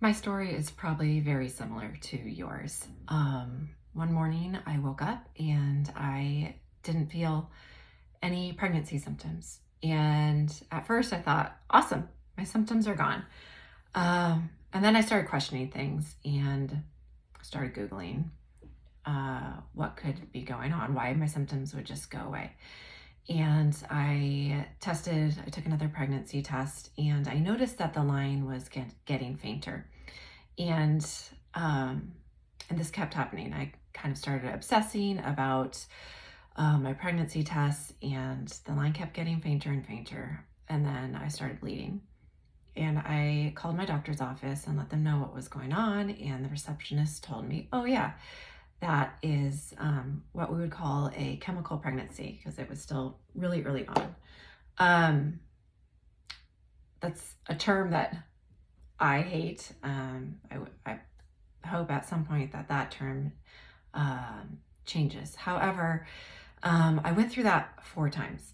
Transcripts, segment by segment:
My story is probably very similar to yours. One morning I woke up and I didn't feel any pregnancy symptoms. And at first I thought, awesome, my symptoms are gone. And then I started questioning things and started Googling what could be going on, why my symptoms would just go away. And I took another pregnancy test, and I noticed that the line was getting fainter. And um, and this kept happening. I kind of started obsessing about my pregnancy tests, and the line kept getting fainter and fainter. And then I started bleeding. And I called my doctor's office and let them know what was going on. And the receptionist told me, oh, yeah, that is what we would call a chemical pregnancy, because it was still really early on. That's a term that I hate. I hope at some point that term changes. However, I went through that 4 times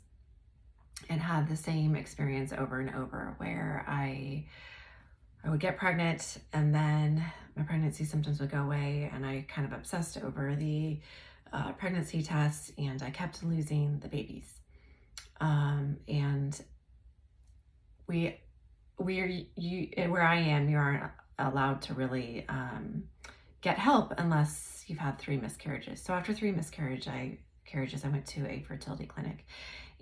and had the same experience over and over, where I would get pregnant and then my pregnancy symptoms would go away, and I kind of obsessed over the pregnancy tests, and I kept losing the babies. And where I am, you aren't allowed to really get help unless you've had 3 miscarriages. So after 3 miscarriages, I went to a fertility clinic,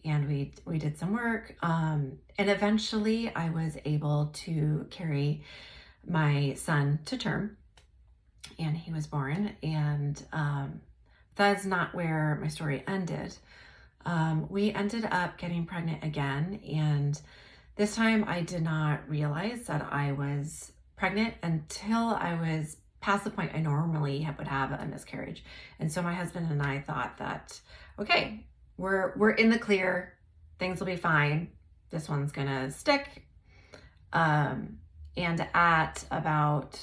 and we did some work, and eventually I was able to carry my son to term, and he was born. And that's not where my story ended. We ended up getting pregnant again, and this time I did not realize that I was pregnant until I was past the point I normally would have a miscarriage. And so my husband and I thought that, okay, we're in the clear, things will be fine, this one's gonna stick. And at about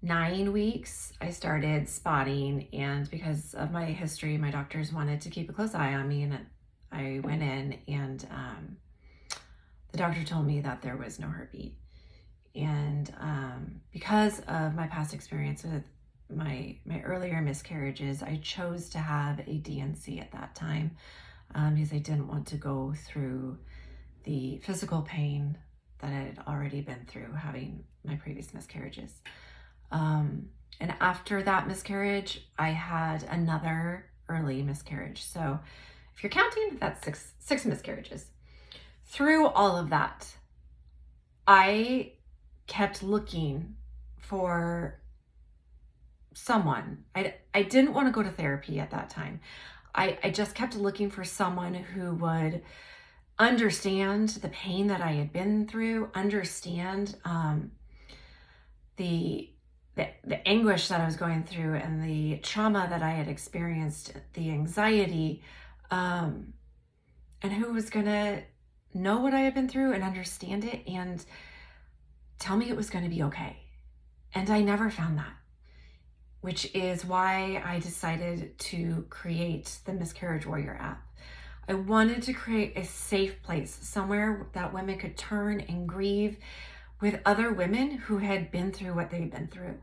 9 weeks, I started spotting, and because of my history, my doctors wanted to keep a close eye on me, and I went in, and the doctor told me that there was no heartbeat. And because of my past experience with my earlier miscarriages, I chose to have a DNC at that time, because I didn't want to go through the physical pain that I had already been through having my previous miscarriages. And after that miscarriage, I had another early miscarriage. So if you're counting, that's six miscarriages. Through all of that, I kept looking for someone. I didn't want to go to therapy at that time. I just kept looking for someone who would understand the pain that I had been through, understand the anguish that I was going through, and the trauma that I had experienced, the anxiety, and who was gonna know what I had been through and understand it and tell me it was gonna be okay. And I never found that, which is why I decided to create the Miscarriage Warrior app. I wanted to create a safe place, somewhere that women could turn and grieve with other women who had been through what they'd been through.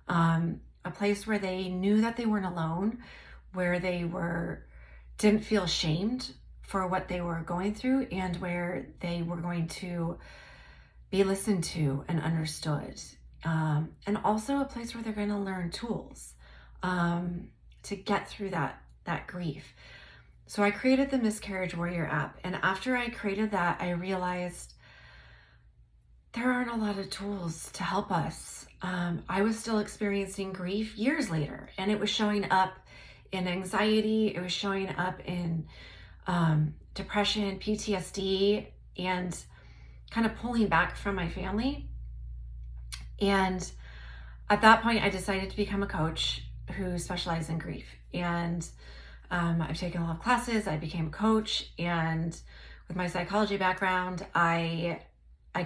A place where they knew that they weren't alone, where they didn't feel shamed for what they were going through, and where they were going to be listened to and understood. And also a place where they're going to learn tools to get through that grief. So I created the Miscarriage Warrior app. And after I created that, I realized there aren't a lot of tools to help us. I was still experiencing grief years later, and it was showing up in anxiety. It was showing up in depression, PTSD, and kind of pulling back from my family. And at that point, I decided to become a coach who specialized in grief. And I've taken a lot of classes. I became a coach, and with my psychology background, I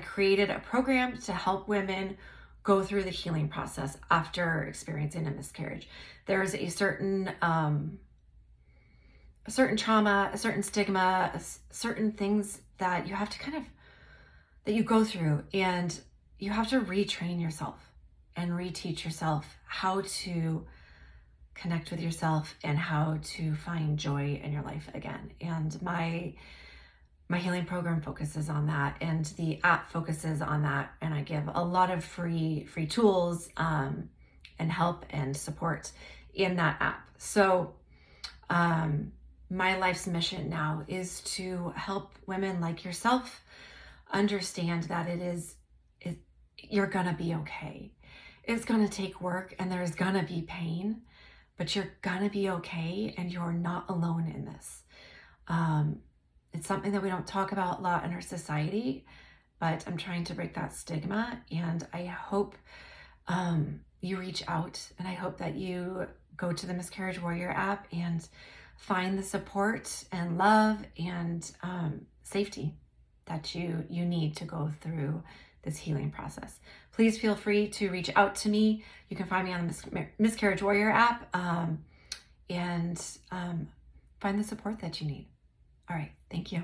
created a program to help women go through the healing process after experiencing a miscarriage. There's a certain trauma, a certain stigma, certain things that you have to that you go through. And you have to retrain yourself and reteach yourself how to connect with yourself and how to find joy in your life again. And my healing program focuses on that, and the app focuses on that. And I give a lot of free tools and help and support in that app. So my life's mission now is to help women like yourself understand that you're gonna be okay. It's gonna take work and there's gonna be pain, but you're gonna be okay, and you're not alone in this. It's something that we don't talk about a lot in our society, but I'm trying to break that stigma, and I hope you reach out, and I hope that you go to the Miscarriage Warrior app and find the support and love and safety that you need to go through this healing process. Please feel free to reach out to me. You can find me on the Miscarriage Warrior app and find the support that you need. All right, thank you.